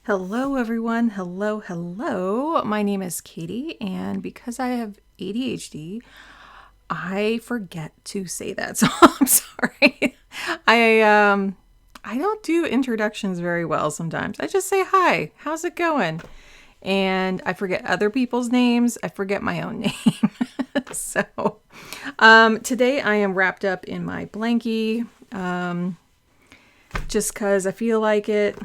Hello, everyone. Hello, hello. My name is Katie, and because I have ADHD, I forget to say that. So I'm sorry. I don't do introductions very well sometimes. I just say hi. How's it going? And I forget other people's names. I forget my own name. So today I am wrapped up in my blankie, just because I feel like it.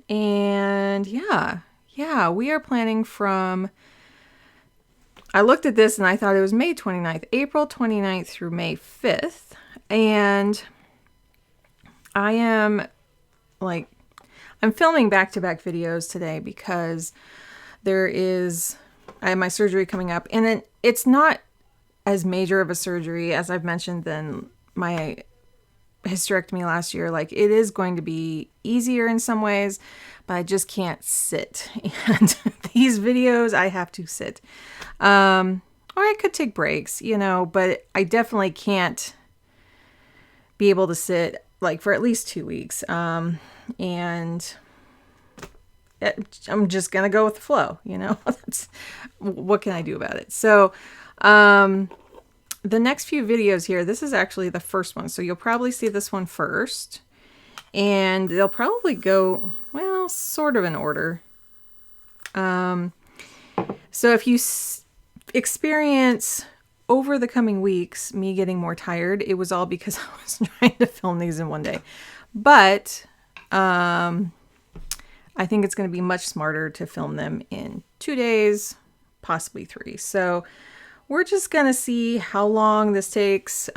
And yeah, we are planning from, I looked at this and I thought it was May 29th, April 29th through May 5th. And I am like, I'm filming back-to-back videos today because I have my surgery coming up, and then it's not as major of a surgery as I've mentioned than my hysterectomy last year. Like, it is going to be easier in some ways, but I just can't sit. And these videos, I have to sit. Or I could take breaks, but I definitely can't be able to sit like for at least 2 weeks. And I'm just going to go with the flow, That's, what can I do about it? So, the next few videos here, this is actually the first one. So you'll probably see this one first. And they'll probably go, well, sort of in order. So if you experience over the coming weeks me getting more tired, it was all because I was trying to film these in one day. But I think it's going to be much smarter to film them in 2 days, possibly 3. So we're just going to see how long this takes.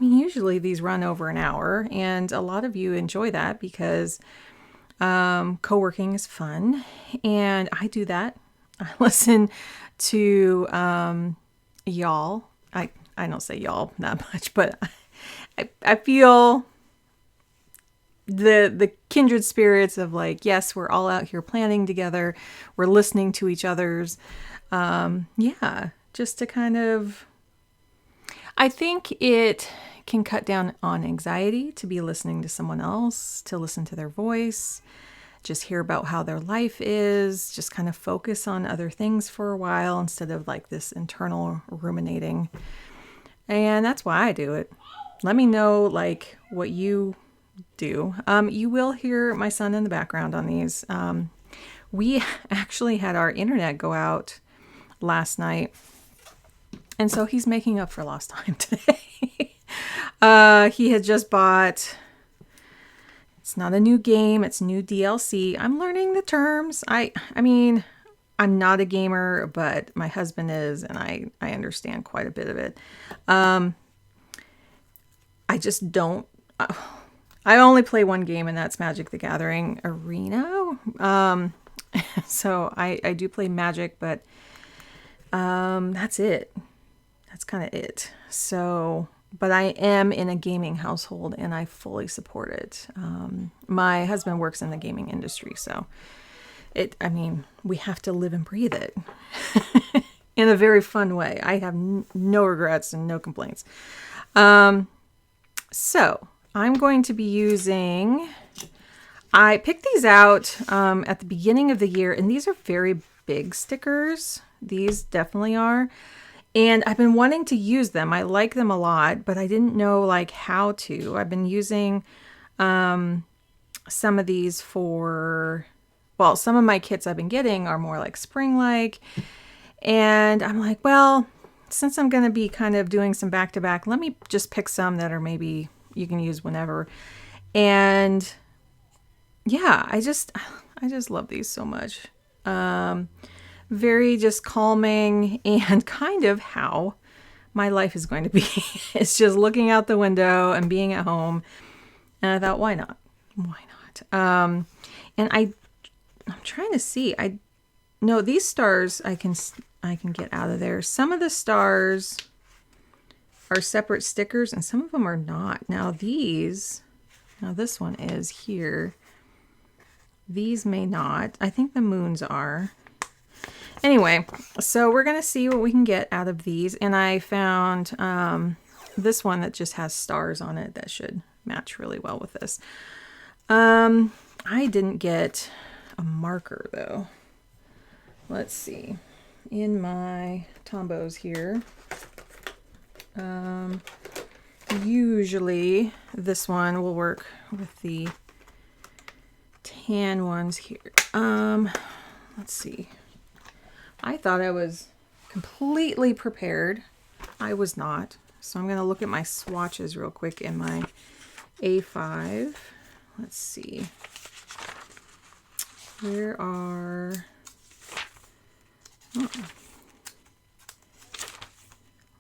Usually these run over an hour, and a lot of you enjoy that because co-working is fun, and I do that. I listen to y'all. I don't say y'all that much, but I feel the kindred spirits of like, yes, we're all out here planning together. We're listening to each other's. Just to kind of, I think it can cut down on anxiety to be listening to someone else, to listen to their voice, just hear about how their life is, just kind of focus on other things for a while instead of like this internal ruminating. And that's why I do it. Let me know like what you do. You will hear my son in the background on these. We actually had our internet go out last night, and so he's making up for lost time today. He had just bought, it's not a new game, it's new DLC. I'm learning the terms. I mean, I'm not a gamer, but my husband is, and I understand quite a bit of it. I just don't, I only play one game, and that's Magic the Gathering Arena. So I do play Magic, but that's it. That's kind of it. So, but I am in a gaming household and I fully support it. My husband works in the gaming industry, so we have to live and breathe it in a very fun way. I have no regrets and no complaints. So I'm going to be using, I picked these out at the beginning of the year, and these are very big stickers. These definitely are. And I've been wanting to use them. I like them a lot, but I didn't know like how to. I've been using some of these for, well, some of my kits I've been getting are more like spring-like. And I'm like, well, since I'm going to be kind of doing some back-to-back, let me just pick some that are maybe you can use whenever. And yeah, I just love these so much. Very just calming, and kind of how my life is going to be. It's just looking out the window and being at home. And I thought, why not? Why not? And I'm trying to see. No, these stars I can get out of there. Some of the stars are separate stickers, and some of them are not. Now this one is here. These may not. I think the moons are. Anyway, so we're going to see what we can get out of these. And I found this one that just has stars on it that should match really well with this. I didn't get a marker though. Let's see. In my Tombos here, usually this one will work with the tan ones here. Let's see. I thought I was completely prepared. I was not. So I'm going to look at my swatches real quick in my A5. Let's see. Where are... Oh.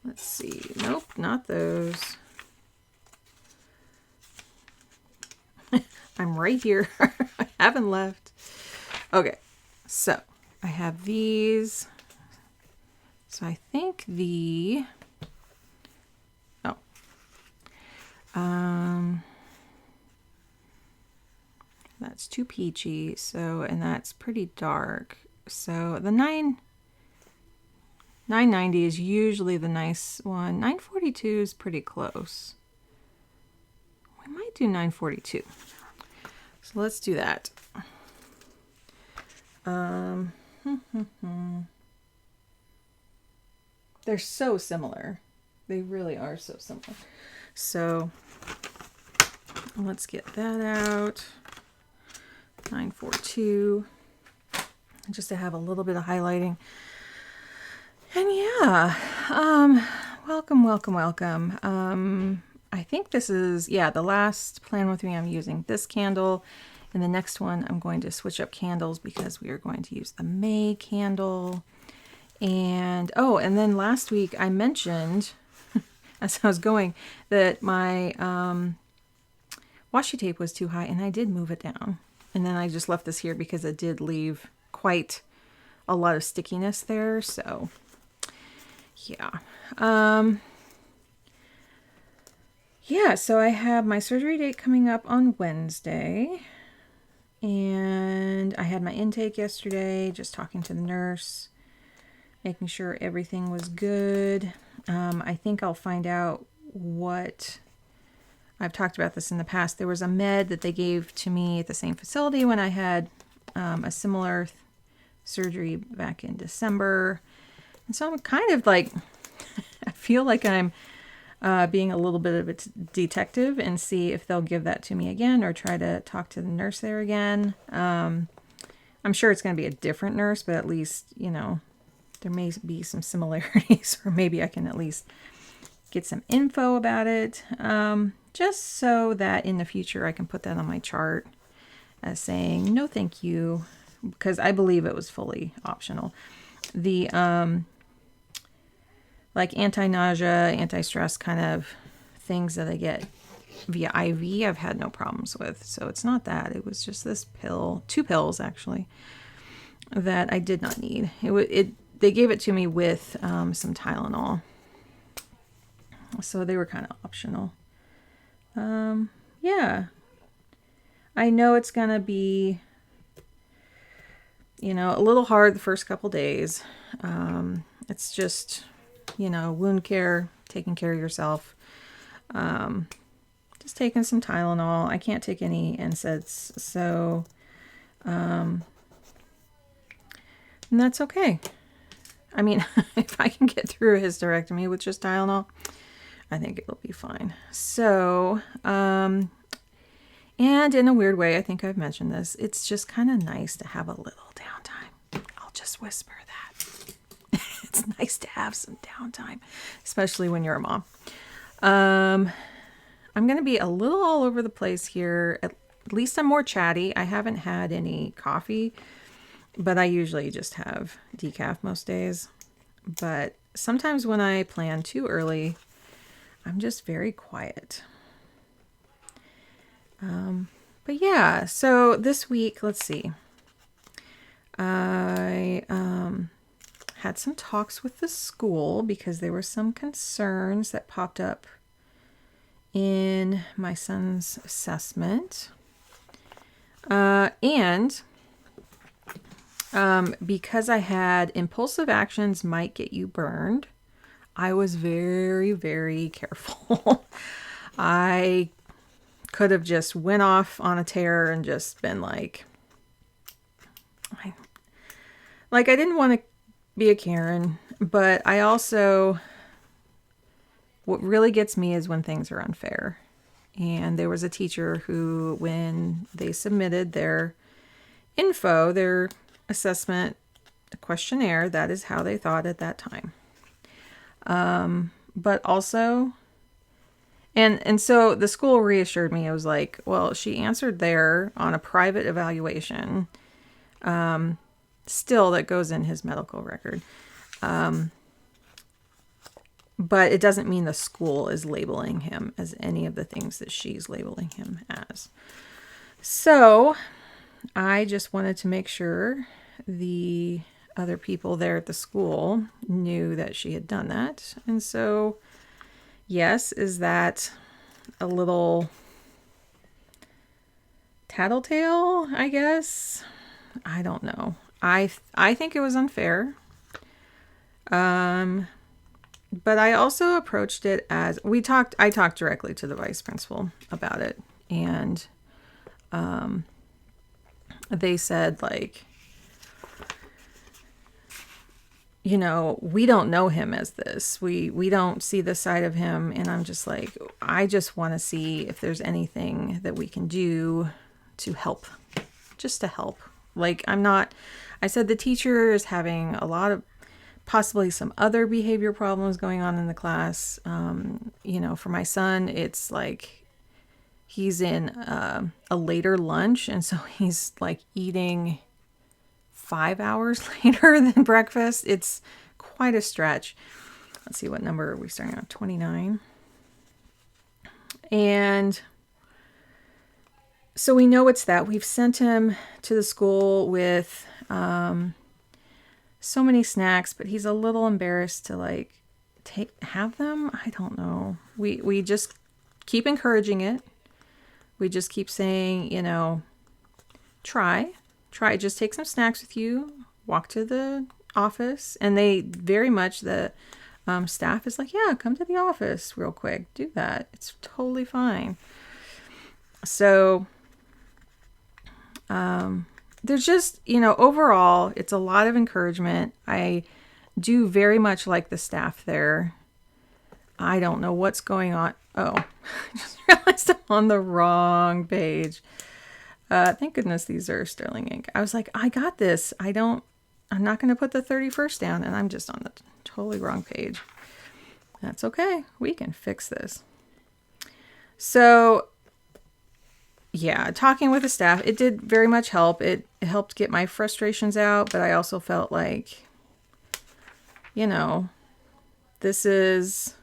Let's see. Nope, not those. I'm right here. I haven't left. Okay, so I have these. So I think the... Oh. That's too peachy. So, and that's pretty dark. So the 990 is usually the nice one. 942 is pretty close. We might do 942. So let's do that. They're so similar. They really are so similar. So let's get that out. 942. Just to have a little bit of highlighting. And yeah, welcome, welcome, welcome. I think this is, yeah, the last Plan With Me. I'm using this candle. And the next one, I'm going to switch up candles because we are going to use the May candle. And, oh, and then last week I mentioned, as I was going, that my washi tape was too high, and I did move it down. And then I just left this here because it did leave quite a lot of stickiness there. So, yeah. Yeah, so I have my surgery date coming up on Wednesday. And I had my intake yesterday, just talking to the nurse, making sure everything was good. I think I'll find out what... I've talked about this in the past. There was a med that they gave to me at the same facility when I had a similar surgery back in December. And so I'm kind of like, I feel like I'm being a little bit of a detective and see if they'll give that to me again or try to talk to the nurse there again. I'm sure it's going to be a different nurse, but at least, you know, there may be some similarities, or maybe I can at least get some info about it. Just so that in the future I can put that on my chart as saying, no, thank you, because I believe it was fully optional. The, like anti-nausea, anti-stress kind of things that I get via IV, I've had no problems with. So it's not that. It was just this pill, 2 pills actually, that I did not need. They gave it to me with some Tylenol. So they were kind of optional. Yeah. I know it's going to be, you know, a little hard the first couple days. It's just, you know, wound care, taking care of yourself. Just taking some Tylenol. I can't take any NSAIDs, so, and that's okay. I mean, if I can get through a hysterectomy with just Tylenol, I think it'll be fine. So, and in a weird way, I think I've mentioned this, it's just kind of nice to have a little downtime. I'll just whisper that. It's nice to have some downtime, especially when you're a mom. I'm going to be a little all over the place here. At least I'm more chatty. I haven't had any coffee, but I usually just have decaf most days. But sometimes when I plan too early, I'm just very quiet. But yeah, so this week, let's see. I had some talks with the school because there were some concerns that popped up in my son's assessment. And because I had impulsive actions might get you burned, I was very, very careful. I could have just went off on a tear and just been like, I didn't want to be a Karen, but I also, what really gets me is when things are unfair. And there was a teacher who, when they submitted their info, their assessment questionnaire, that is how they thought at that time. But also, and so the school reassured me. I was like, well, she answered there on a private evaluation. Still, that goes in his medical record. But it doesn't mean the school is labeling him as any of the things that she's labeling him as. So I just wanted to make sure the other people there at the school knew that she had done that. And so, yes, is that a little tattletale, I guess? I don't know. I think it was unfair. But I also approached it as I talked directly to the vice principal about it. And they said, like, you know, we don't know him as this. We don't see this side of him. And I'm just like, I just want to see if there's anything that we can do to help. Just to help. Like, I said the teacher is having a lot of, possibly some other behavior problems going on in the class. You know, for my son, it's like he's in a later lunch. And so he's like eating 5 hours later than breakfast. It's quite a stretch. Let's see, what number are we starting on? 29. And so we know it's that. We've sent him to the school with so many snacks, but he's a little embarrassed to like have them. I don't know. We just keep encouraging it. We just keep saying, you know, try, just take some snacks with you, walk to the office. And they very much, the staff is like, yeah, come to the office real quick. Do that. It's totally fine. So, there's just, you know, overall, it's a lot of encouragement. I do very much like the staff there. I don't know what's going on. Oh, I just realized I'm on the wrong page. Thank goodness these are sterling ink. I was like, I got this. I'm not going to put the 31st down, and I'm just on the totally wrong page. That's okay. We can fix this. So, yeah, talking with the staff, it did very much help. It helped get my frustrations out, but I also felt like, you know, there's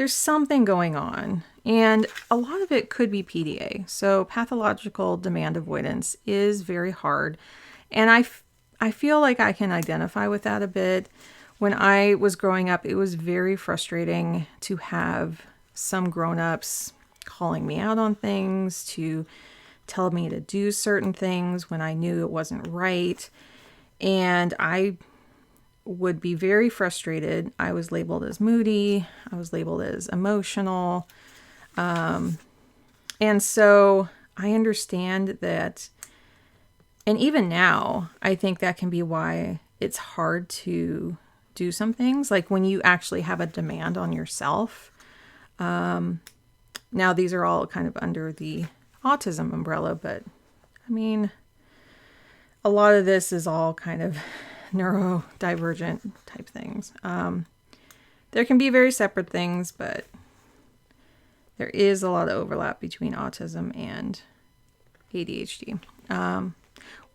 something going on. And a lot of it could be PDA. So pathological demand avoidance is very hard. And I feel like I can identify with that a bit. When I was growing up, it was very frustrating to have some grown-ups calling me out on things, to tell me to do certain things when I knew it wasn't right. And I would be very frustrated. I was labeled as moody. I was labeled as emotional. And so I understand that. And even now, I think that can be why it's hard to do some things. Like when you actually have a demand on yourself. Now, these are all kind of under the autism umbrella, but I mean, a lot of this is all kind of neurodivergent type things. There can be very separate things, but there is a lot of overlap between autism and ADHD.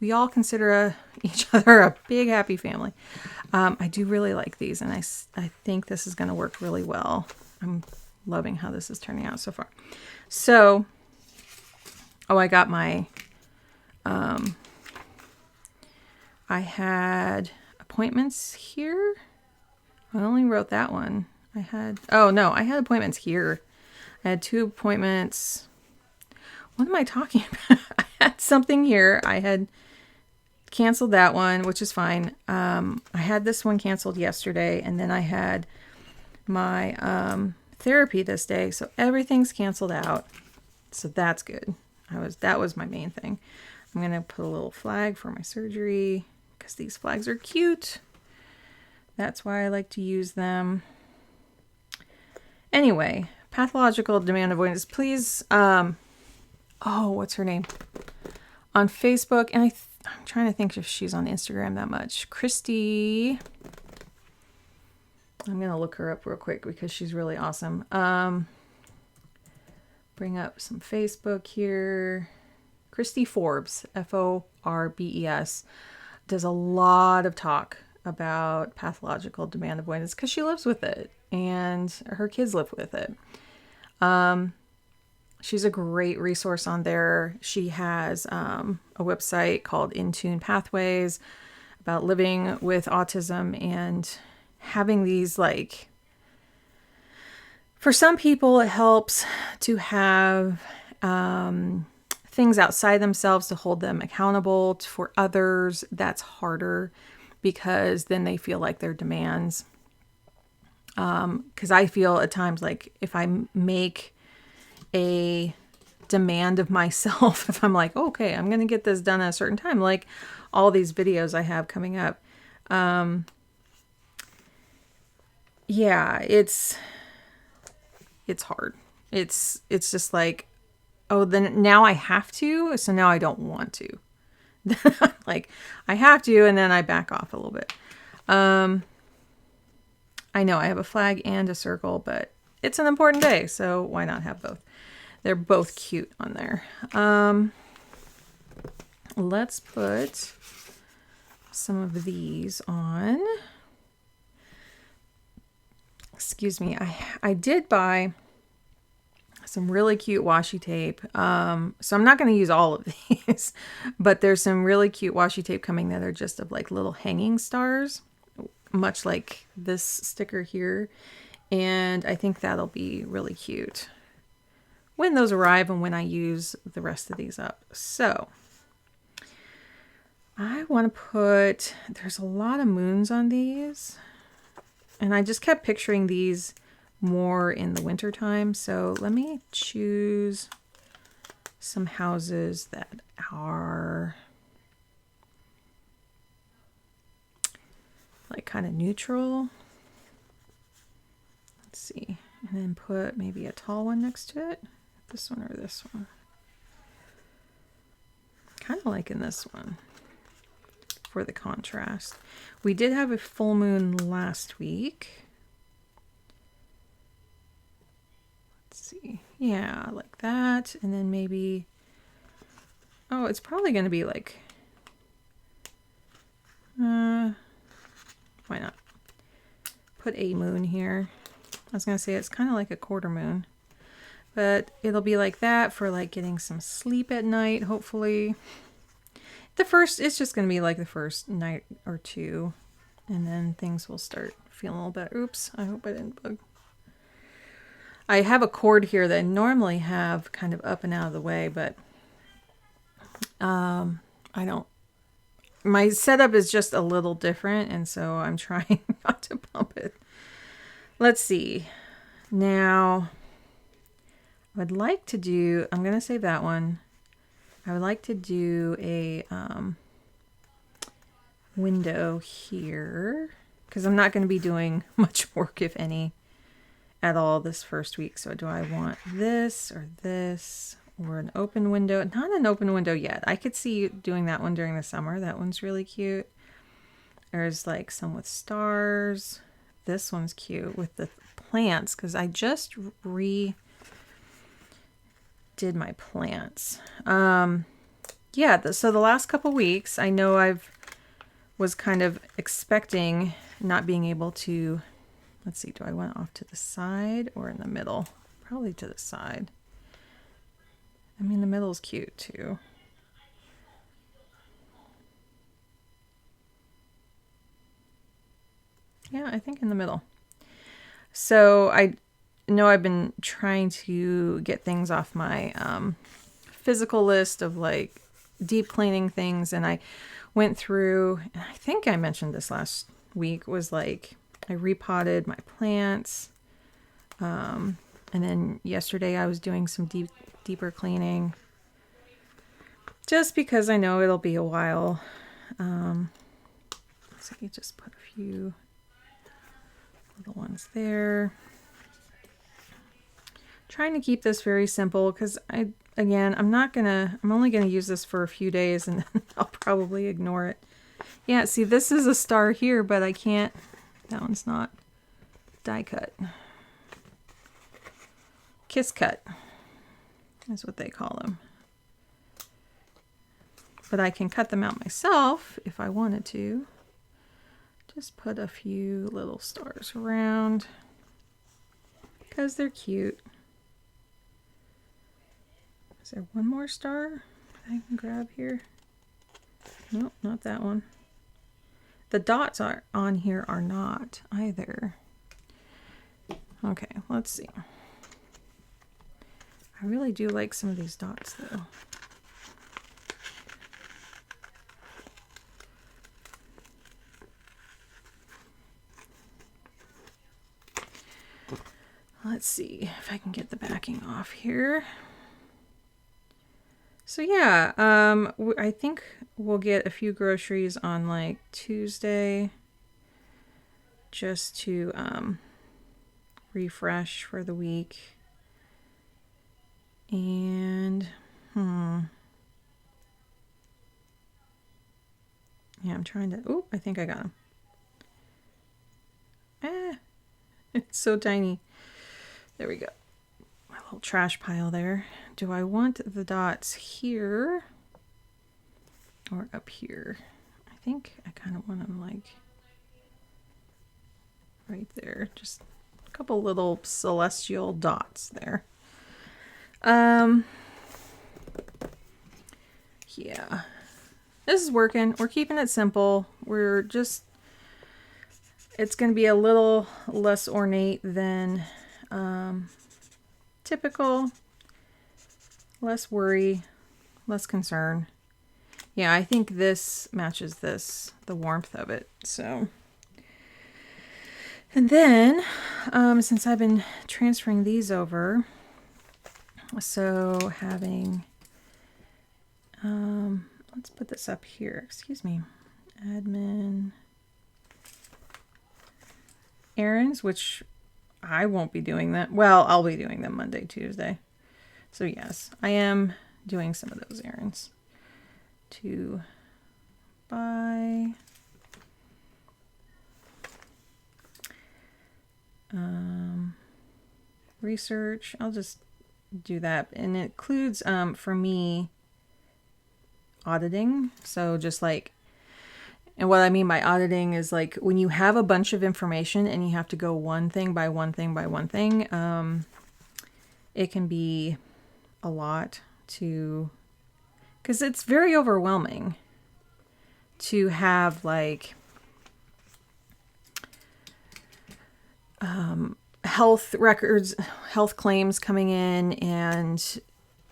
We all consider each other a big happy family. I do really like these, and I think this is going to work really well. I'm loving how this is turning out so far. So, I got my, I had appointments here. I only wrote that one. I had appointments here. I had 2 appointments. What am I talking about? I had something here. I had canceled that one, which is fine. I had this one canceled yesterday, and then I had my therapy this day, so everything's canceled out. So that's good. That was my main thing. I'm going to put a little flag for my surgery because these flags are cute. That's why I like to use them. Anyway, pathological demand avoidance. Please, what's her name? On Facebook, and I'm trying to think if she's on Instagram that much. Christy. I'm going to look her up real quick because she's really awesome. Bring up some Facebook here. Christy Forbes, Forbes, does a lot of talk about pathological demand avoidance because she lives with it and her kids live with it. She's a great resource on there. She has a website called In Tune Pathways about living with autism and having these, like, for some people it helps to have things outside themselves to hold them accountable. For others, that's harder because then they feel like their demands. Because I feel at times like if I make a demand of myself, if I'm like, okay, I'm going to get this done at a certain time, like all these videos I have coming up. Yeah, it's hard. It's just like, oh, then now I have to, so now I don't want to. Like, I have to, and then I back off a little bit. I know I have a flag and a circle, but it's an important day, so why not have both? They're both cute on there. Let's put some of these on. Excuse me. I did buy some really cute washi tape. So I'm not going to use all of these, but there's some really cute washi tape coming that are just of like little hanging stars, much like this sticker here. And I think that'll be really cute when those arrive and when I use the rest of these up. So I want to put, there's a lot of moons on these. And I just kept picturing these more in the winter time. So let me choose some houses that are like kind of neutral. Let's see. And then put maybe a tall one next to it. This one or this one. Kind of liking this one for the contrast. We did have a full moon last week. Let's see. Yeah, like that. And then maybe, oh, it's probably going to be like, why not? Put a moon here. I was going to say it's kind of like a quarter moon. But it'll be like that for like getting some sleep at night, hopefully. It's just going to be like the first night or two. And then things will start feeling a little better. Oops, I hope I didn't bug. I have a cord here that I normally have kind of up and out of the way, but I don't. My setup is just a little different, and so I'm trying not to bump it. Let's see. Now, I would like to do, I'm going to save that one. I would like to do a window here because I'm not going to be doing much work, if any, at all this first week. So do I want this or an open window? Not an open window yet. I could see doing that one during the summer. That one's really cute. There's like some with stars. This one's cute with the plants because I just did my plants. Yeah, so the last couple weeks, I know was kind of expecting not being able to, let's see, do I want it off to the side or in the middle? Probably to the side. I mean, the middle's cute too. Yeah, I think in the middle. So I know I've been trying to get things off my physical list of like deep cleaning things, and I went through, and I think I mentioned this last week, was like I repotted my plants, and then yesterday I was doing some deeper cleaning. just because I know it'll be a while. So you just put a few little ones there. Trying to keep this very simple because I'm only gonna use this for a few days and then I'll probably ignore it. Yeah, see, this is a star here, but I can't, that one's not die cut. Kiss cut is what they call them. But I can cut them out myself if I wanted to. Just put a few little stars around because they're cute. Is there one more star I can grab here? Nope, not that one. The dots are on here are not either. Okay, let's see. I really do like some of these dots though. Let's see if I can get the backing off here. So yeah, I think we'll get a few groceries on like Tuesday just to refresh for the week. And yeah, I'm trying to, oh, I think I got them. It's so tiny. There we go. My little trash pile there. Do I want the dots here or up here? I think I kind of want them like right there. Just a couple little celestial dots there. Yeah. This is working. We're keeping it simple. It's going to be a little less ornate than typical. Less worry, less concern. Yeah, I think this matches this, the warmth of it. So, and then, since I've been transferring these over, so having, let's put this up here, excuse me, admin errands, which I won't be doing that. Well, I'll be doing them Monday, Tuesday. So yes, I am doing some of those errands to buy research. I'll just do that. And it includes, for me, auditing. So just like, and what I mean by auditing is like when you have a bunch of information and you have to go one thing by one thing by one thing, it can be a lot to, because it's very overwhelming to have like health records, health claims coming in, and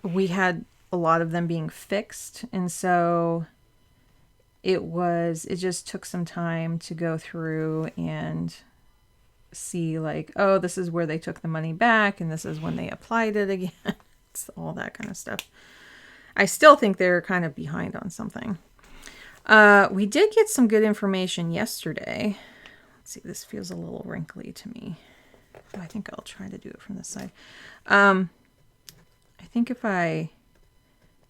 we had a lot of them being fixed, and so it just took some time to go through and see like, oh, this is where they took the money back and this is when they applied it again. It's all that kind of stuff. I still think they're kind of behind on something. We did get some good information yesterday. Let's see, this feels a little wrinkly to me. Oh, I think I'll try to do it from this side. I think if I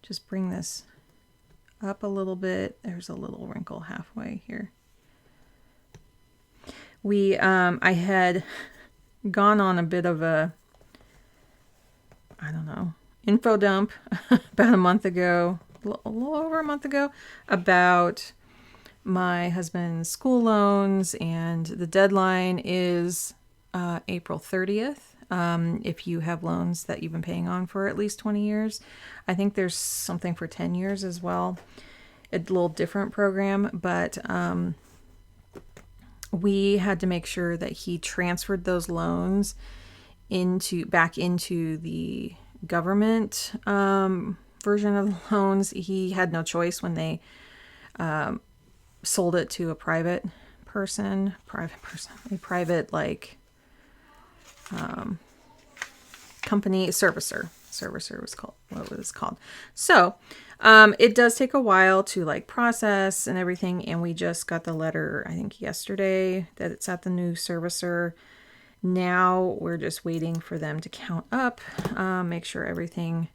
just bring this up a little bit, there's a little wrinkle halfway here. I had gone on a bit of a, I don't know, info dump about a month ago, a little over a month ago, about my husband's school loans, and the deadline is April 30th. If you have loans that you've been paying on for at least 20 years. I think there's something for 10 years as well. A little different program, but we had to make sure that he transferred those loans back into the government version of the loans. He had no choice when they sold it to a private like company servicer. servicer was called, what it was called. So it does take a while to like process and everything. And we just got the letter, I think yesterday, that it's at the new servicer. Now we're just waiting for them to count up, make sure everything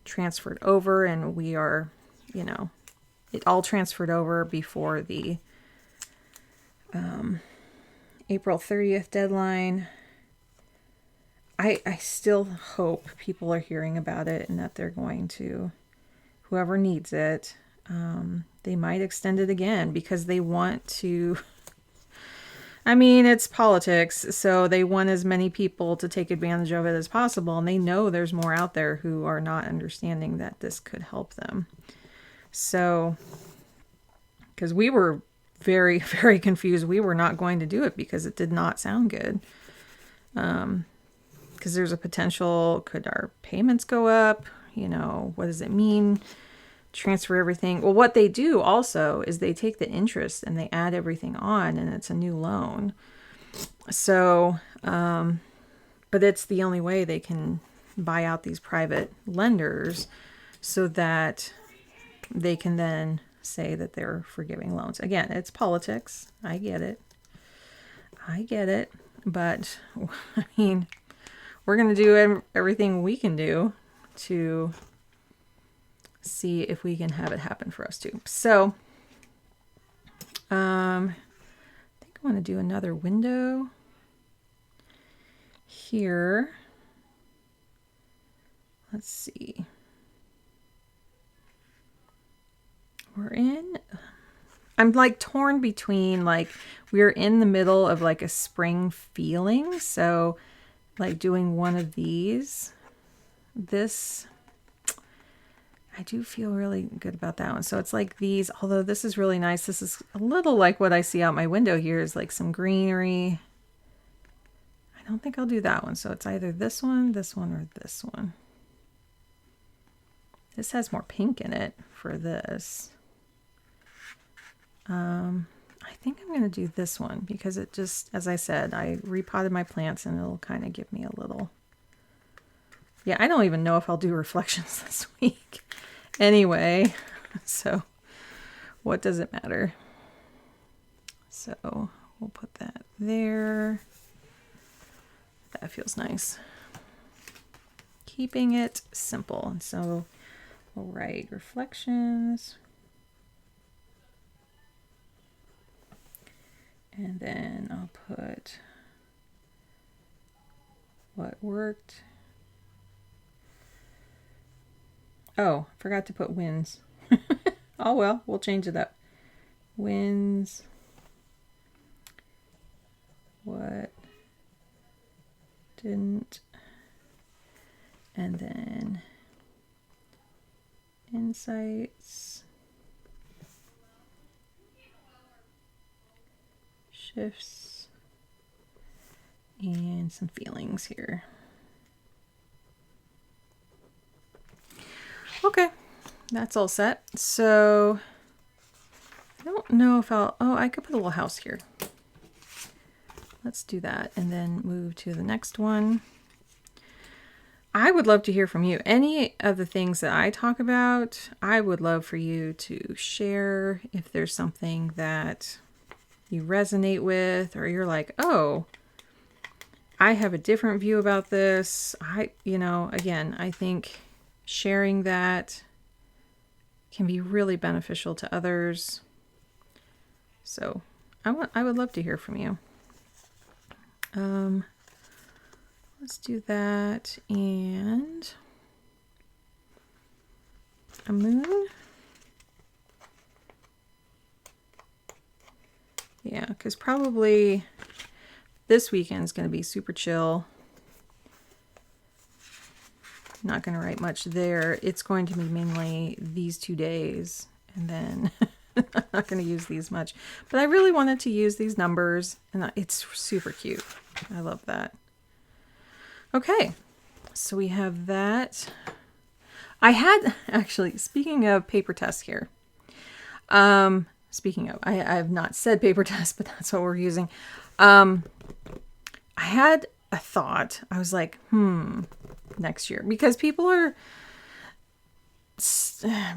transferred over, and we are, you know, it all transferred over before the April 30th deadline. I still hope people are hearing about it and that they're going to, whoever needs it, they might extend it again because they want to, I mean, it's politics, so they want as many people to take advantage of it as possible, and they know there's more out there who are not understanding that this could help them. So, because we were very, very confused. We were not going to do it because it did not sound good. Because there's a potential, could our payments go up? You know, what does it mean? Transfer everything. Well, what they do also is they take the interest and they add everything on, and it's a new loan. So, but it's the only way they can buy out these private lenders so that they can then say that they're forgiving loans. Again, it's politics. I get it. But I mean, we're going to do everything we can do to see if we can have it happen for us too. So, I think I want to do another window here. Let's see. I'm like torn between, like, we're in the middle of like a spring feeling. So like doing one of these, I do feel really good about that one. So it's like these, although this is really nice. This is a little like what I see out my window here is like some greenery. I don't think I'll do that one. So it's either this one, or this one. This has more pink in it for this. I think I'm going to do this one because it just, as I said, I repotted my plants and it'll kind of give me a little, yeah, I don't even know if I'll do reflections this week. Anyway, so what does it matter? So we'll put that there. That feels nice. Keeping it simple. And so we'll write reflections. And then I'll put what worked. Oh, forgot to put wins. Oh well, we'll change it up. Wins. What didn't. And then insights. Shifts. And some feelings here. Okay, that's all set. So I don't know if I could put a little house here. Let's do that and then move to the next one. I would love to hear from you. Any of the things that I talk about, I would love for you to share if there's something that you resonate with, or you're like, oh, I have a different view about this. Again, I think sharing that can be really beneficial to others. So I would love to hear from you. Let's do that. And a moon. Yeah, because probably this weekend is going to be super chill. Not going to write much there. It's going to be mainly these 2 days, and then I'm not going to use these much. But I really wanted to use these numbers, and it's super cute. I love that. Okay, so we have that. I had, actually, speaking of Papertess here, I have not said Papertess, but that's what we're using. I had a thought. I was like, next year. Because people are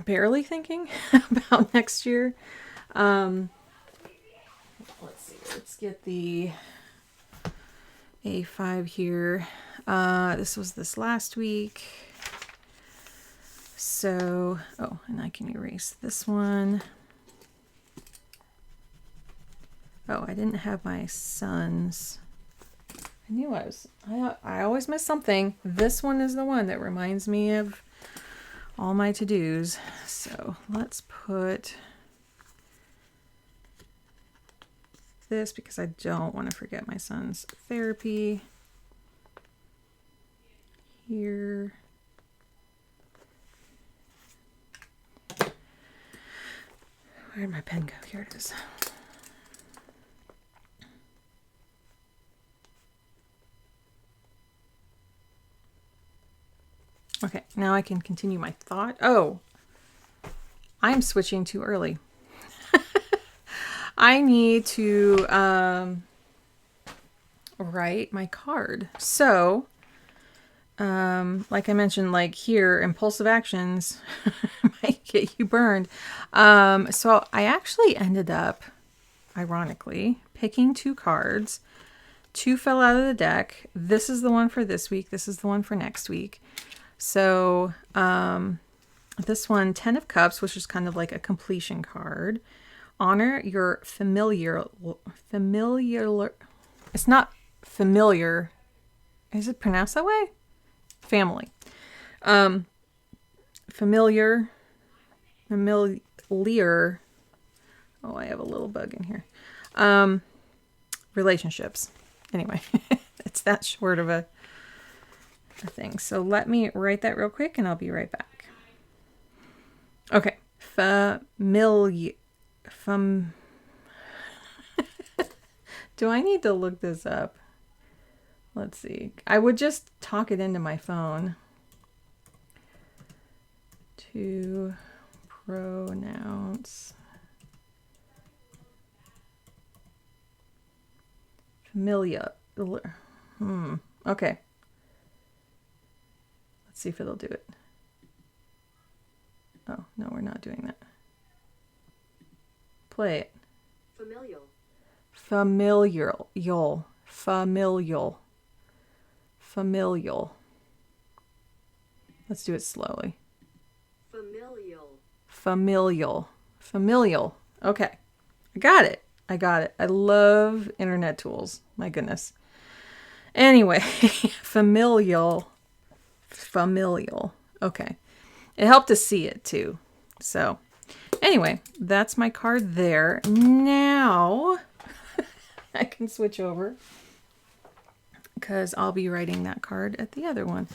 barely thinking about next year. Let's see. Let's get the A5 here. This was this last week. So, oh, and I can erase this one. Oh, I didn't have my son's. I knew I always miss something. This one is the one that reminds me of all my to-dos. So let's put this because I don't want to forget my son's therapy here. Where did my pen go? Here it is. Okay, now I can continue my thought. Oh, I'm switching too early. I need to write my card. So, like I mentioned, like here, impulsive actions might get you burned. So I actually ended up, ironically, picking 2 cards. 2 fell out of the deck. This is the one for this week. This is the one for next week. So this one, 10 of Cups, which is kind of like a completion card. Honor your familiar. It's not familiar. Is it pronounced that way? Family. Familiar. Oh, I have a little bug in here. Relationships. Anyway, it's that short of a thing. So let me write that real quick and I'll be right back. Okay. Do I need to look this up? Let's see. I would just talk it into my phone. To pronounce familiar. Okay. Let's see if it'll do it. Oh, no, we're not doing that. Play it. Familial. Familial. Let's do it slowly. Familial. Okay. I got it. I love internet tools. My goodness. Anyway, familial. Okay. It helped to see it too. So anyway, that's my card there. Now I can switch over because I'll be writing that card at the other one.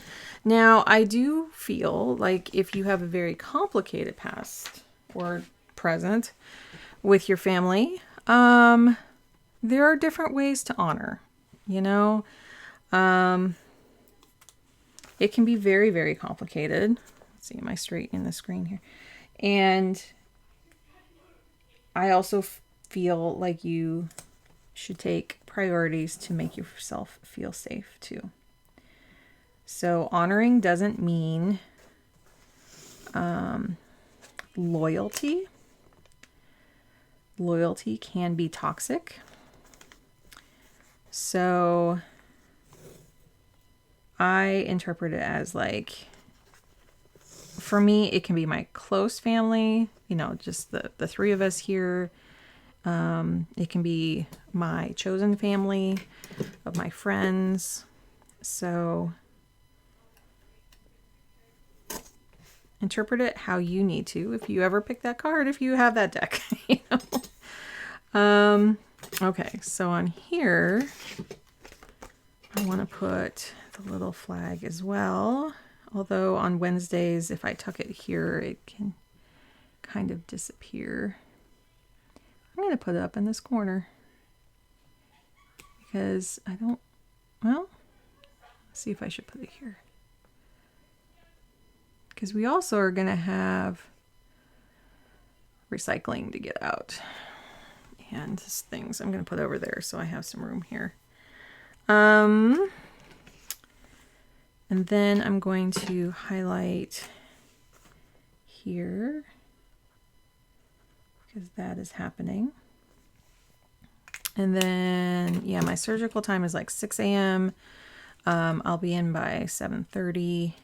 Now, I do feel like if you have a very complicated past or present with your family, there are different ways to honor, you know. It can be very, very complicated. Let's see, am I straight in the screen here? And I also feel like you should take priorities to make yourself feel safe too. So honoring doesn't mean loyalty. Loyalty can be toxic. So I interpret it as like, for me, it can be my close family, you know, just the 3 of us here. It can be my chosen family of my friends. So interpret it how you need to. If you ever pick that card, if you have that deck, you know. Okay, so on here, I want to put the little flag as well. Although on Wednesdays, if I tuck it here, it can kind of disappear. I'm going to put it up in this corner because I don't, well, let's see if I should put it here. Because we also are going to have recycling to get out and things I'm going to put over there so I have some room here. And then I'm going to highlight here because that is happening. And then, yeah, my surgical time is like 6 a.m. I'll be in by 7:30.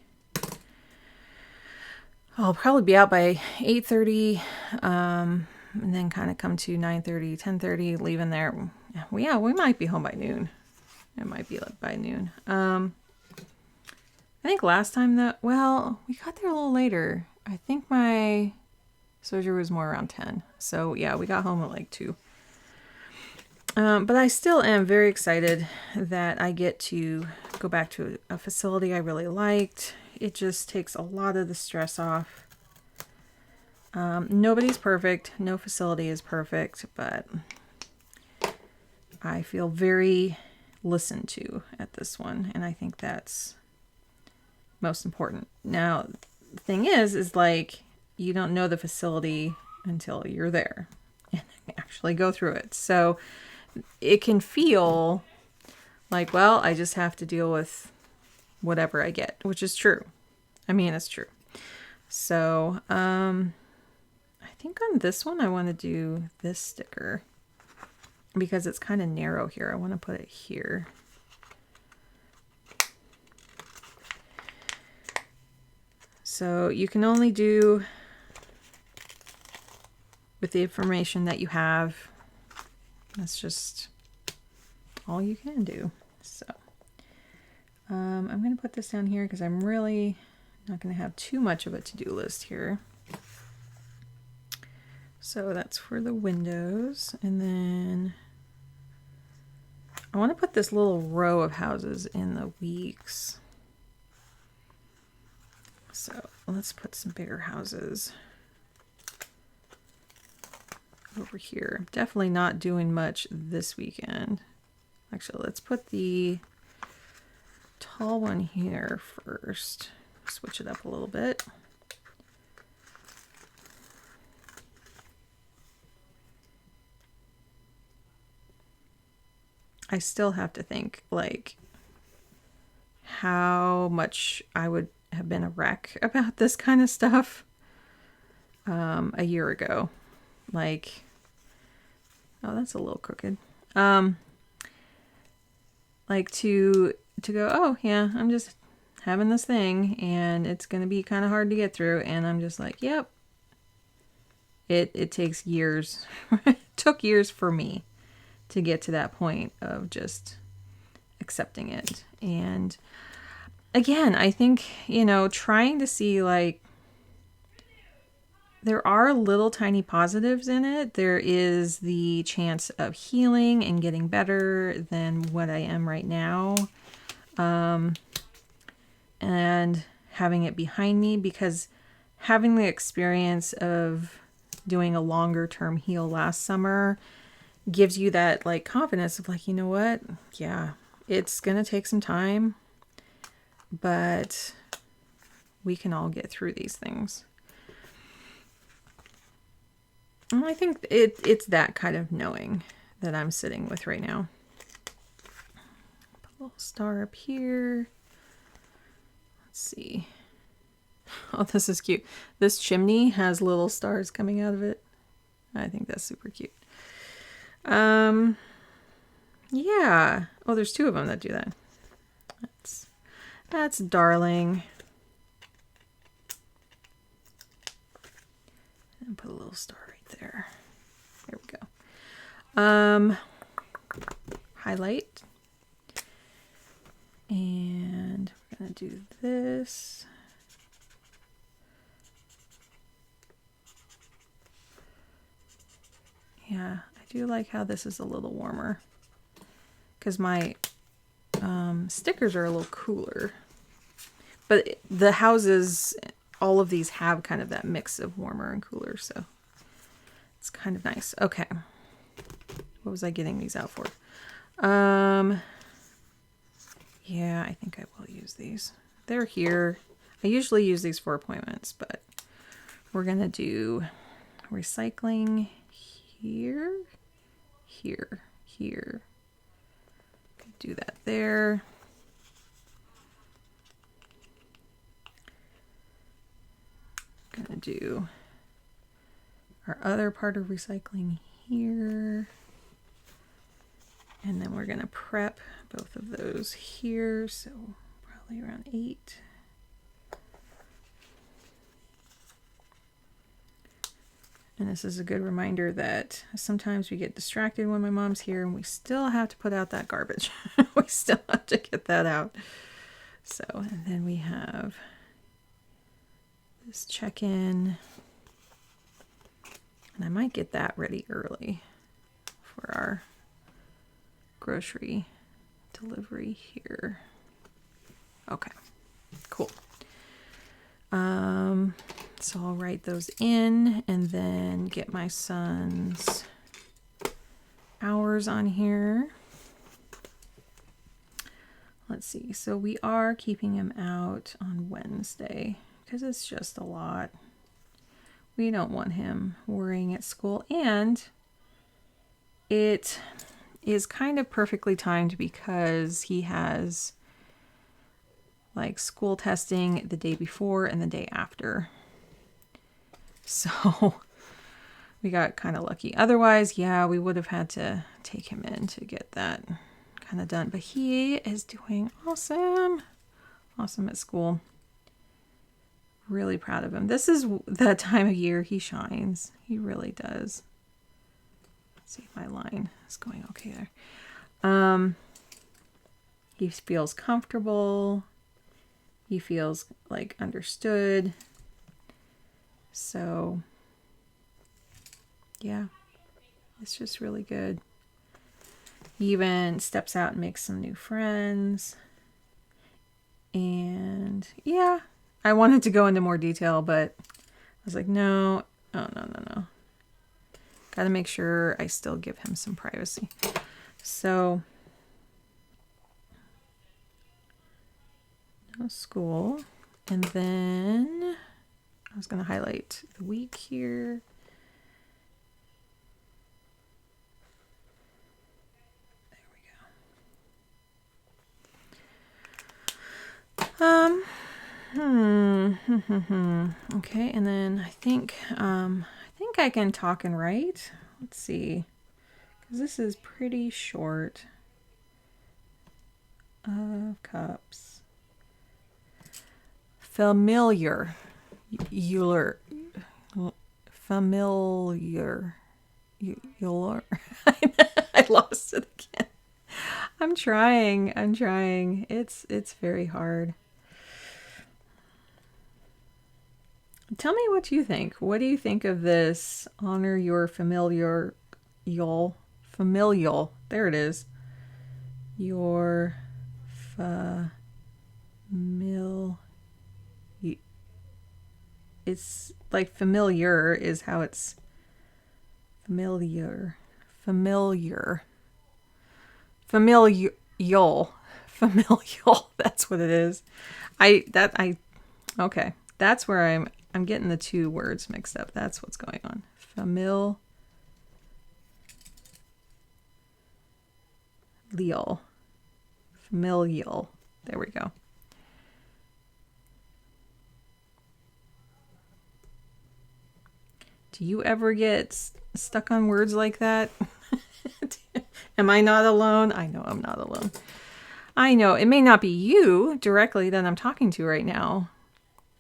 I'll probably be out by 8:30, and then kind of come to 9:30, 10:30, leaving there. Well, yeah, we might be home by noon. It might be like by noon. I think last time that, well, we got there a little later. I think my surgery was more around 10. So yeah, we got home at like 2. But I still am very excited that I get to go back to a facility I really liked. It just takes a lot of the stress off. Nobody's perfect. No facility is perfect, but I feel very listened to at this one. And I think that's most important. Now, the thing is like, you don't know the facility until you're there and actually go through it. So it can feel like, well, I just have to deal with whatever I get, which is true. I mean, it's true. So, I think on this one, I want to do this sticker because it's kind of narrow here. I want to put it here. So you can only do with the information that you have. That's just all you can do. So I'm going to put this down here because I'm really not going to have too much of a to-do list here. So that's for the windows. And then I want to put this little row of houses in the weeks. So let's put some bigger houses over here. Definitely not doing much this weekend. Actually, let's put the tall one here first. Switch it up a little bit. I still have to think like how much I would have been a wreck about this kind of stuff a year ago. Like, oh, that's a little crooked. Like to go, oh yeah, I'm just having this thing and it's going to be kind of hard to get through. And I'm just like, yep, it takes years. It took years for me to get to that point of just accepting it. And again, I think, you know, trying to see like, there are little tiny positives in it. There is the chance of healing and getting better than what I am right now. And having it behind me, because having the experience of doing a longer term heal last summer gives you that like confidence of like, you know what? Yeah, it's going to take some time, but we can all get through these things. And I think it's that kind of knowing that I'm sitting with right now. Put a little star up here. Let's see. Oh, this is cute. This chimney has little stars coming out of it. I think that's super cute. Yeah. Oh, there's 2 of them that do that. That's darling. And put a little star right there. There we go. Highlight. And we're gonna do this. Yeah, I do like how this is a little warmer because my stickers are a little cooler. But the houses, all of these have kind of that mix of warmer and cooler, so it's kind of nice. Okay. What was I getting these out for? Yeah, I think I will use these. They're here. I usually use these for appointments, but we're going to do recycling here, here, here. Do that there. gonna do our other part of recycling here. And then we're gonna prep both of those here. So probably around 8. And this is a good reminder that sometimes we get distracted when my mom's here and we still have to put out that garbage. We still have to get that out. So, and then we have this check-in. And I might get that ready early for our grocery delivery here. Okay, cool. So I'll write those in and then get my son's hours on here. Let's see. So we are keeping him out on Wednesday because it's just a lot. We don't want him worrying at school, and it is kind of perfectly timed because he has like school testing the day before and the day after. So we got kind of lucky. Otherwise, yeah, we would have had to take him in to get that kind of done. But he is doing awesome. Awesome at school. Really proud of him. This is that time of year he shines. He really does. Let's see if my line is going okay there. He feels comfortable. He feels like understood. So, yeah, it's just really good. He even steps out and makes some new friends. And yeah, I wanted to go into more detail, but I was like, no. Got to make sure I still give him some privacy. So, no school. And then I was going to highlight the week here. There we go. Okay, and then I think I can talk and write. Let's see, because this is pretty short. Of cups. Familiar. Familiar. I lost it again. I'm trying. It's very hard. Tell me what you think. What do you think of this? Honor your familial. There it is. Your it's like familiar is how it's familial. That's what it is. Okay. That's where I'm getting the two words mixed up. That's what's going on. Familial. There we go. Do you ever get stuck on words like that? Am I not alone? I know I'm not alone. I know it may not be you directly that I'm talking to right now,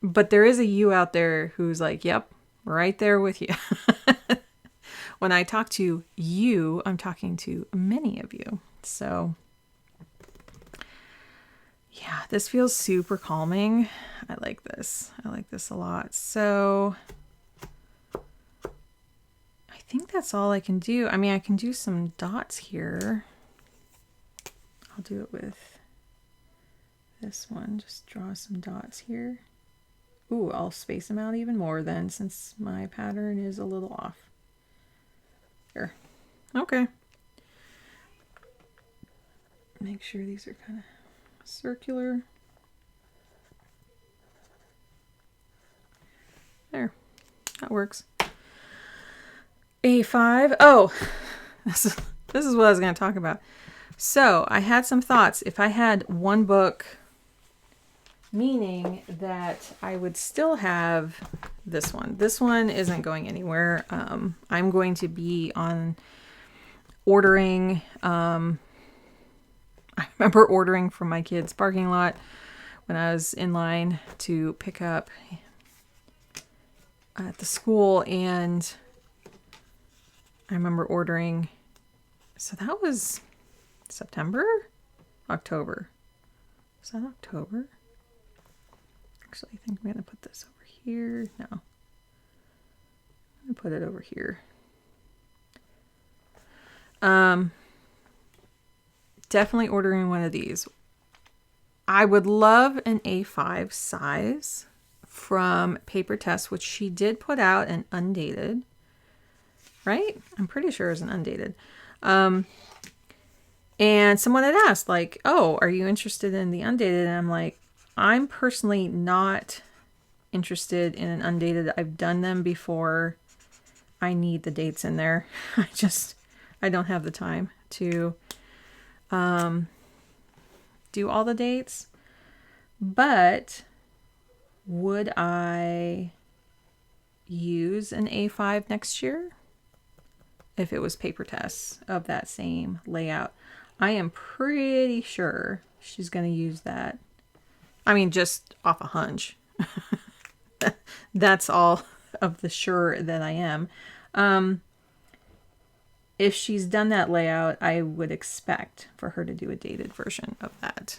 but there is a you out there who's like, yep, right there with you. When I talk to you, I'm talking to many of you. So yeah, this feels super calming. I like this. I like this a lot. So I think that's all I can do. I mean, I can do some dots here. I'll do it with this one. Just draw some dots here. Ooh, I'll space them out even more then, since my pattern is a little off. There. Okay. Make sure these are kind of circular. There. That works. A5. Oh, this is what I was going to talk about. So I had some thoughts. If I had one book meaning that I would still have this one. This one isn't going anywhere. I'm going to be on ordering. I remember ordering from my kids' parking lot when I was in line to pick up at the school, and I remember ordering. So that was September? October. Is that October? Actually, I think I'm going to put this over here. No. I'm going to put it over here. Definitely ordering one of these. I would love an A5 size from Papertess, which she did put out an undated. Right? I'm pretty sure it's an undated. And someone had asked, like, oh, are you interested in the undated? And I'm like, I'm personally not interested in an undated. I've done them before. I need the dates in there. I don't have the time to do all the dates. But would I use an A5 next year if it was Papertess of that same layout? I am pretty sure she's going to use that. I mean, just off a hunch. That's all of the sure that I am. If she's done that layout, I would expect for her to do a dated version of that.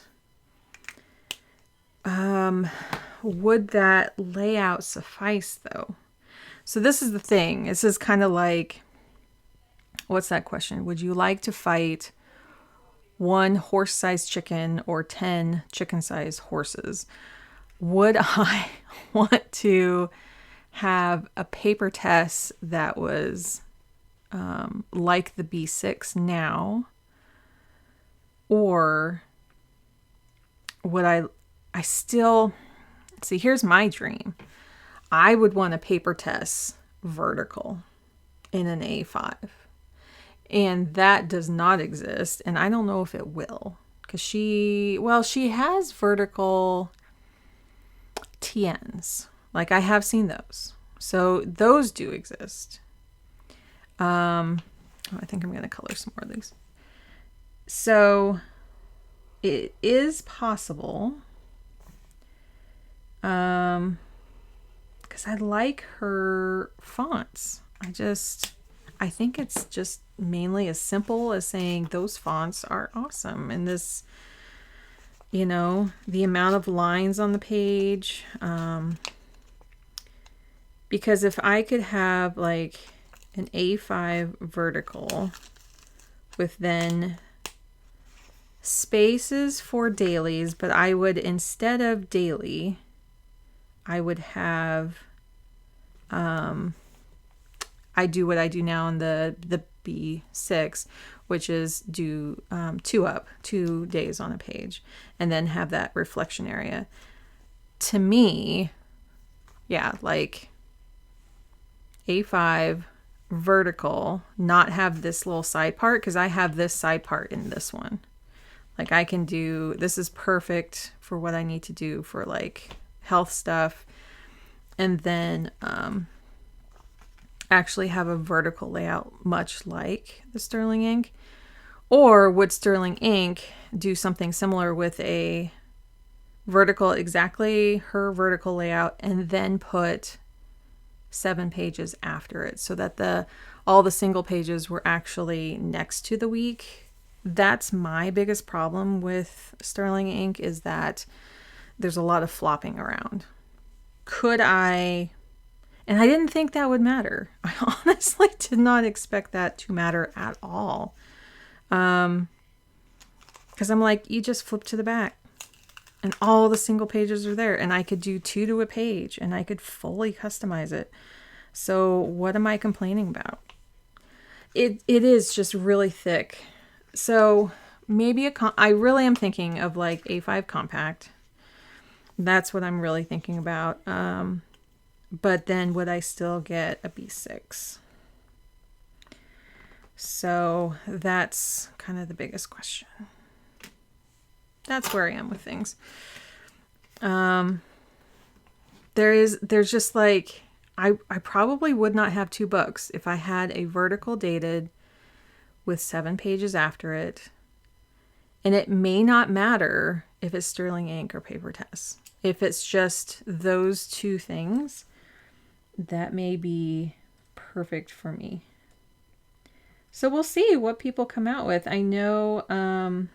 Would that layout suffice, though? So this is the thing. This is kind of like, what's that question? Would you like to fight one horse-sized chicken or 10 chicken-sized horses? Would I want to have a Papertess that was like the B6 now? Or would I still... See, here's my dream. I would want a Papertess vertical in an A5. And that does not exist. And I don't know if it will. Because she has vertical TNs. Like, I have seen those. So those do exist. I think I'm going to color some more of these. So it is possible. Because I like her fonts. I think it's just mainly as simple as saying those fonts are awesome. And this, the amount of lines on the page. Because if I could have like an A5 vertical with then spaces for dailies, but I would, instead of daily, I would have, I do what I do now in the B6, which is do 2 days on a page, and then have that reflection area. To me, yeah, like A5 vertical, not have this little side part, because I have this side part in this one. Like, I can do, this is perfect for what I need to do for like health stuff, and then actually have a vertical layout much like the Sterling ink. Or would Sterling ink do something similar with a vertical, exactly her vertical layout, and then put 7 pages after it, so that all the single pages were actually next to the week? That's my biggest problem with Sterling ink, is that there's a lot of flopping around. Could I... And I didn't think that would matter. I honestly did not expect that to matter at all. Because I'm like, you just flip to the back and all the single pages are there, and I could do 2 to a page, and I could fully customize it. So what am I complaining about? It is just really thick. So maybe I really am thinking of like A5 compact. That's what I'm really thinking about. But then would I still get a B6? So that's kind of the biggest question. That's where I am with things. There's just like, I probably would not have 2 books if I had a vertical dated with 7 pages after it. And it may not matter if it's Sterling ink or Papertess. If it's just those 2 things, that may be perfect for me. So we'll see what people come out with. I know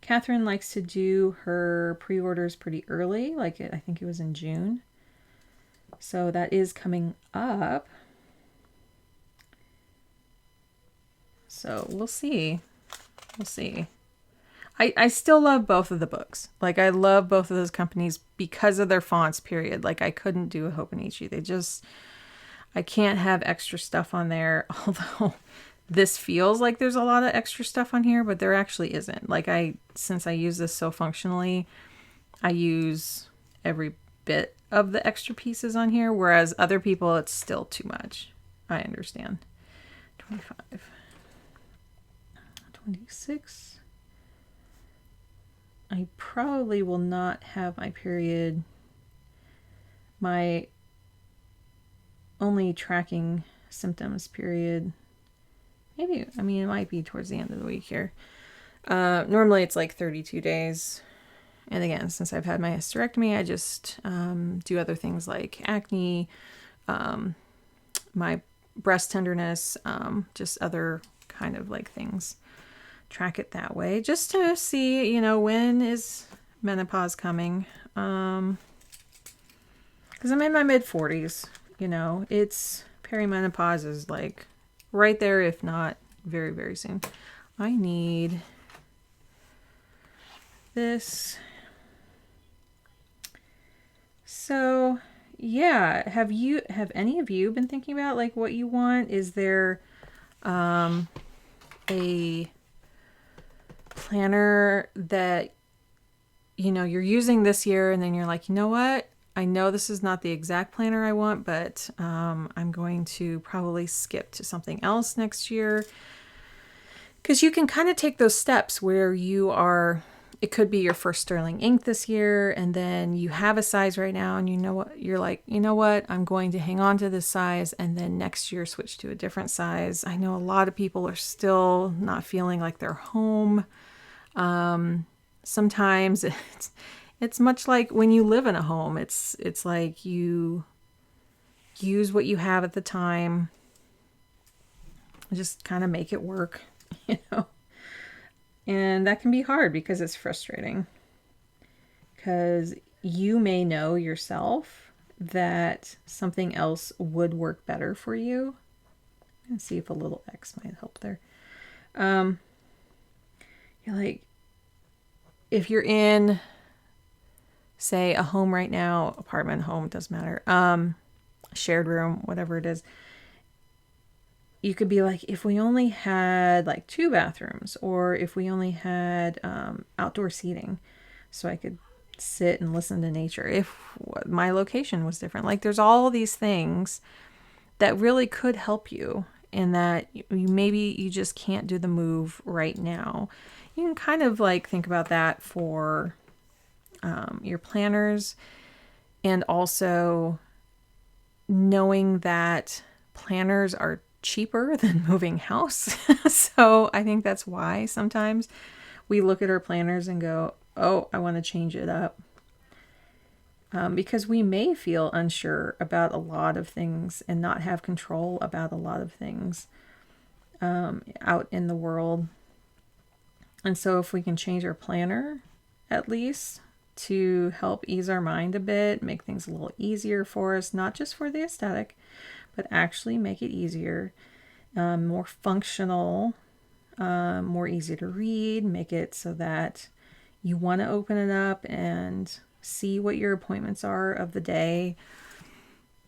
Catherine likes to do her pre-orders pretty early, like I think it was in June. So that is coming up. So we'll see. We'll see. I still love both of the books. Like, I love both of those companies because of their fonts, period. Like, I couldn't do a Hobonichi. They just, I can't have extra stuff on there. Although this feels like there's a lot of extra stuff on here, but there actually isn't. Like, since I use this so functionally, I use every bit of the extra pieces on here. Whereas other people, it's still too much. I understand. 25. 26. I probably will not have my period. My only tracking symptoms period. Maybe, I mean, it might be towards the end of the week here. Normally it's like 32 days. And again, since I've had my hysterectomy, I just do other things like acne, my breast tenderness, just other kind of like things. Track it that way just to see, you know, when is menopause coming. Because I'm in my mid-40s, you know, it's perimenopause is like right there, if not very, very soon. I need this. So yeah, have any of you been thinking about like what you want? Is there a planner that, you know, you're using this year and then you're like, you know what? I know this is not the exact planner I want, but I'm going to probably skip to something else next year. Because you can kind of take those steps where you are, it could be your first Sterling ink this year, and then you have a size right now, and you know what, you're like, you know what, I'm going to hang on to this size, and then next year switch to a different size. I know a lot of people are still not feeling like they're home. Sometimes it's much like when you live in a home. It's like you use what you have at the time, just kind of make it work, you know. And that can be hard because it's frustrating. Because you may know yourself that something else would work better for you. Let's see if a little X might help there. You're like, if you're in, say, a home right now, apartment, home, doesn't matter, shared room, whatever it is, you could be like, if we only had like 2 bathrooms, or if we only had outdoor seating so I could sit and listen to nature, if my location was different. Like, there's all these things that really could help you, in that maybe you just can't do the move right now. You can kind of like think about that for your planners, and also knowing that planners are cheaper than moving house. So I think that's why sometimes we look at our planners and go, oh, I want to change it up. Because we may feel unsure about a lot of things and not have control about a lot of things out in the world. And so if we can change our planner, at least, to help ease our mind a bit, make things a little easier for us, not just for the aesthetic, but actually make it easier, more functional, more easy to read, make it so that you want to open it up and see what your appointments are of the day.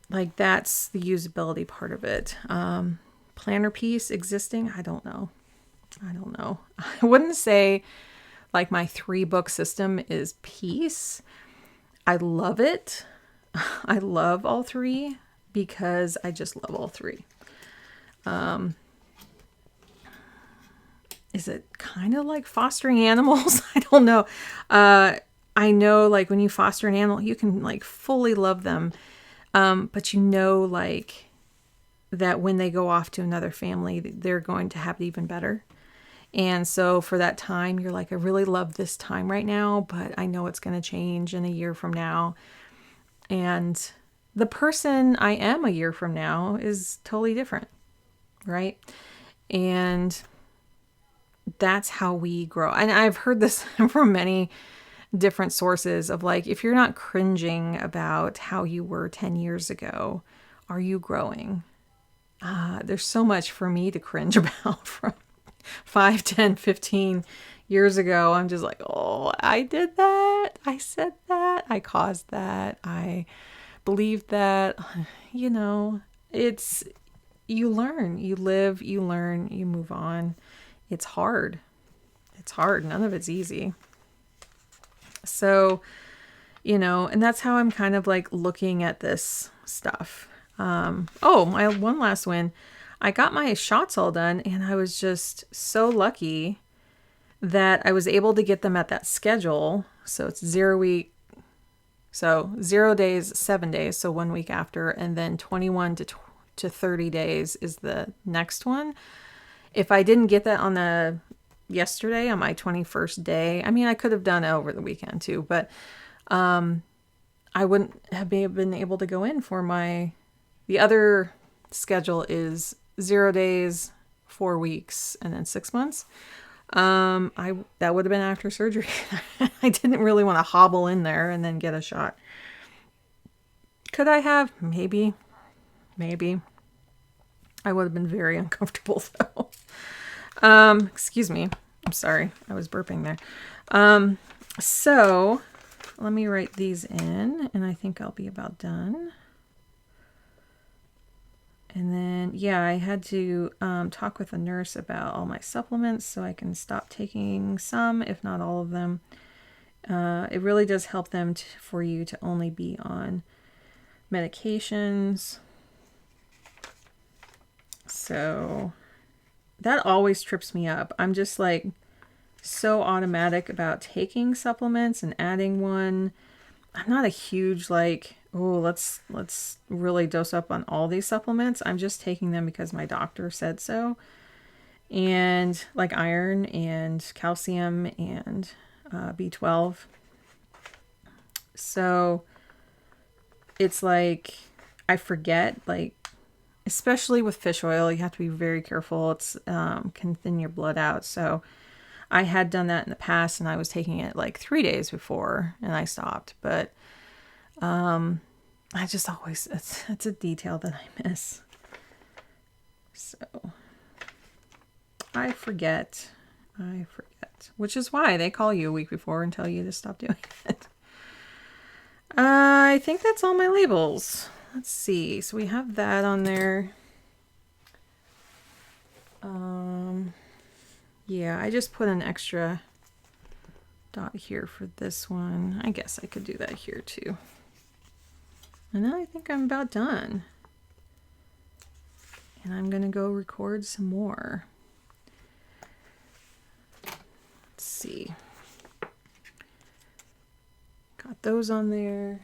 Like, that's the usability part of it. Planner piece existing, I don't know. I wouldn't say like my 3-book system is peace. I love it. I love all 3 because I just love all 3. Is it kind of like fostering animals? I don't know. I know, like, when you foster an animal, you can, like, fully love them. But you know, like, that when they go off to another family, they're going to have it even better. And so for that time, you're like, I really love this time right now, but I know it's going to change in a year from now. And the person I am a year from now is totally different, right? And that's how we grow. And I've heard this from many different sources of like, if you're not cringing about how you were 10 years ago, are you growing? There's so much for me to cringe about from 5, 10, 15 years ago. I'm just like, oh, I did that. I said that. I caused that. I believed that. You know, it's, you learn, you live, you learn, you move on. It's hard. It's hard. None of it's easy. So, you know, and that's how I'm kind of like looking at this stuff. My one last win. I got my shots all done, and I was just so lucky that I was able to get them at that schedule. So it's 0 week. So 0 days, 7 days. So 1 week after, and then 21 to 30 days is the next one. If I didn't get that on yesterday on my 21st day, I mean, I could have done it over the weekend too, but, I wouldn't have been able to go in for the other schedule is 0 days, 4 weeks, and then 6 months. That would have been after surgery. I didn't really want to hobble in there and then get a shot. Could I have? Maybe. I would have been very uncomfortable though. Excuse me. I'm sorry. I was burping there. So let me write these in, and I think I'll be about done. And then, yeah, I had to talk with a nurse about all my supplements so I can stop taking some, if not all of them. It really does help them for you to only be on medications. So that always trips me up. I'm just like so automatic about taking supplements and adding one. I'm not a huge like, oh, let's really dose up on all these supplements. I'm just taking them because my doctor said so. And like iron and calcium and B12. So it's like I forget, like, especially with fish oil, you have to be very careful. It's can thin your blood out. So I had done that in the past, and I was taking it like 3 days before, and I stopped. But I just always, it's a detail that I miss. So I forget, which is why they call you a week before and tell you to stop doing it. I think that's all my labels. Let's see. So we have that on there. Yeah, I just put an extra dot here for this one. I guess I could do that here too. And then I think I'm about done. And I'm going to go record some more. Let's see. Got those on there.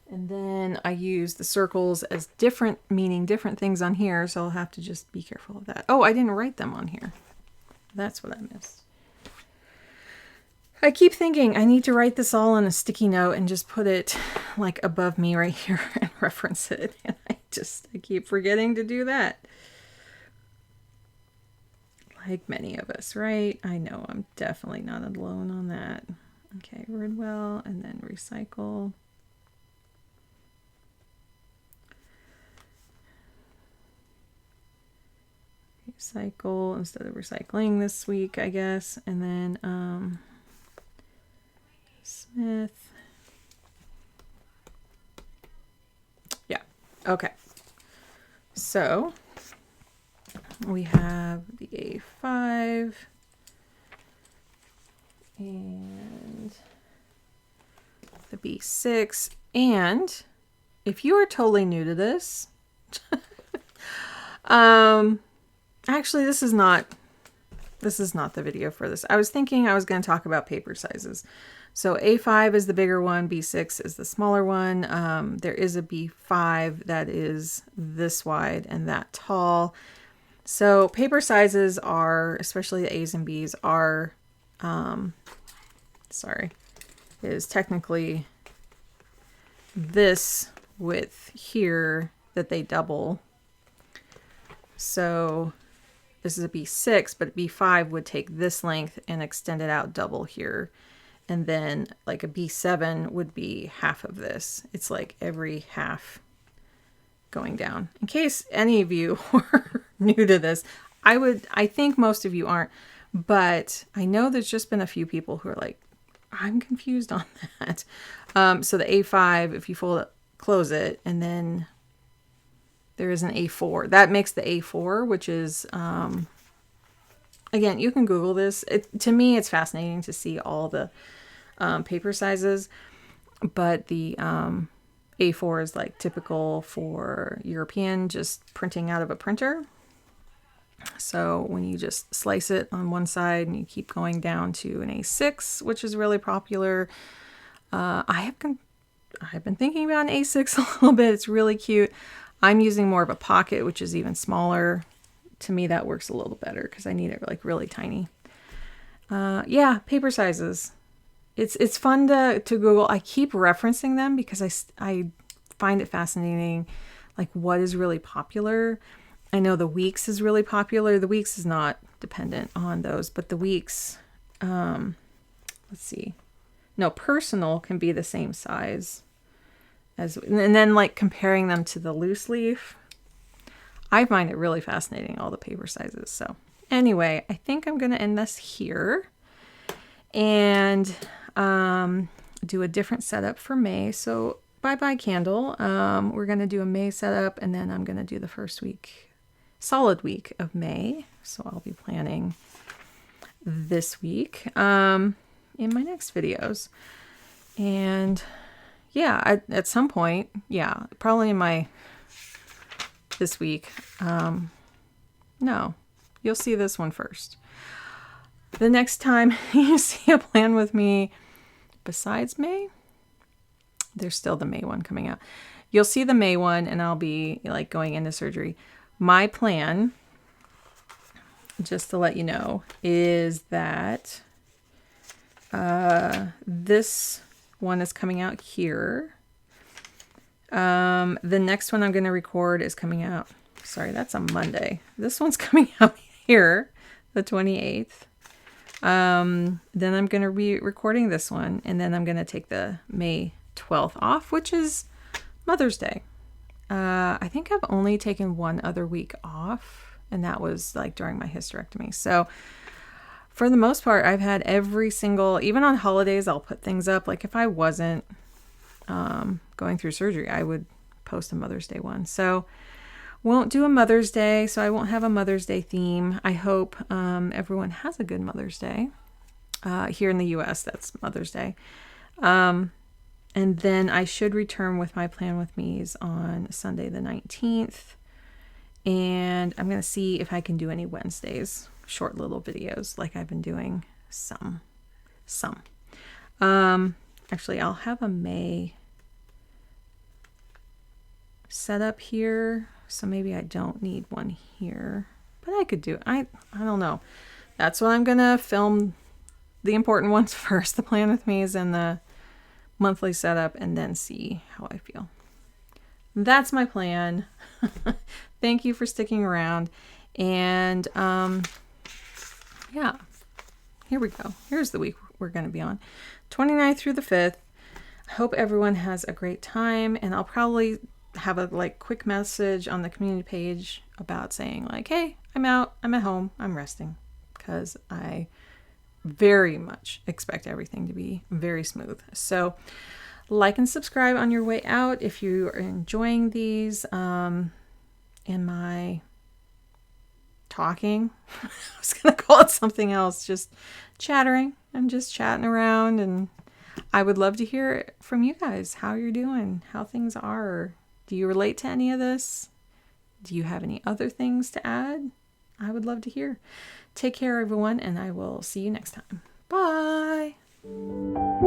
And then I use the circles as different, meaning different things on here. So I'll have to just be careful of that. Oh, I didn't write them on here. That's what I missed. I keep thinking I need to write this all on a sticky note and just put it like above me right here and reference it. And I keep forgetting to do that. Like many of us, right? I know I'm definitely not alone on that. Okay, word well, and then recycle. Recycle instead of recycling this week, I guess. And then Smith. Yeah, okay. So we have the A5 and the B6. And if you are totally new to this, actually, this is not this is not the video for this. I was thinking I was going to talk about paper sizes. So A5 is the bigger one, B6 is the smaller one. There is a B5 that is this wide and that tall. So paper sizes are, especially the A's and B's, are, is technically this width here that they double. So this is a B6, but B5 would take this length and extend it out double here. And then like a B7 would be half of this. It's like every half going down. In case any of you are new to this, I think most of you aren't, but I know there's just been a few people who are like, I'm confused on that. So the A5, if you fold it, close it, and then there is an A4. That makes the A4, which is, again, you can Google this. To me, it's fascinating to see all the paper sizes, but the A4 is like typical for European, just printing out of a printer. So when you just slice it on one side and you keep going down to an A6, which is really popular. I've been thinking about an A6 a little bit. It's really cute. I'm using more of a pocket, which is even smaller. To me, that works a little better because I need it like really tiny. Yeah, paper sizes. It's fun to Google. I keep referencing them because I find it fascinating, like what is really popular. I know the Weeks is really popular. The Weeks is not dependent on those, but the Weeks, let's see. No, personal can be the same size as, and then like comparing them to the loose leaf. I find it really fascinating, all the paper sizes. So anyway, I think I'm going to end this here and do a different setup for May. So bye-bye candle. We're going to do a May setup, and then I'm going to do the first week, solid week of May. So I'll be planning this week in my next videos. And yeah, at some point, yeah, probably in my this week. No, you'll see this one first. The next time you see a plan with me besides May, there's still the May one coming out. You'll see the May one, and I'll be like going into surgery. My plan, just to let you know, is that this one is coming out here. The next one I'm going to record is coming out. Sorry, that's a Monday. This one's coming out here, the 28th. Then I'm going to be recording this one, and then I'm going to take the May 12th off, which is Mother's Day. I think I've only taken one other week off, and that was like during my hysterectomy. So for the most part, I've had every single, even on holidays, I'll put things up. Like if I wasn't going through surgery, I would post a Mother's Day one. So won't do a Mother's Day, so I won't have a Mother's Day theme. I hope everyone has a good Mother's Day. Here in the US, that's Mother's Day. And then I should return with my plan with me's on Sunday the 19th. And I'm going to see if I can do any Wednesdays, short little videos like I've been doing some. Actually, I'll have a May setup here, so maybe I don't need one here, but I could do it. I don't know. That's what I'm gonna film, the important ones first, the plan with me's and the monthly setup, and then see how I feel. That's my plan. Thank you for sticking around, and yeah, here we go. Here's the week we're going to be on, 29th through the 5th. I hope everyone has a great time, and I'll probably have a like quick message on the community page about saying like, hey, I'm out, I'm at home, I'm resting, because I very much expect everything to be very smooth. So like and subscribe on your way out if you are enjoying these and my talking. I was gonna call it something else, just chattering. I'm just chatting around, and I would love to hear from you guys, how you're doing, how things are. Do you relate to any of this? Do you have any other things to add? I would love to hear. Take care, everyone, and I will see you next time. Bye.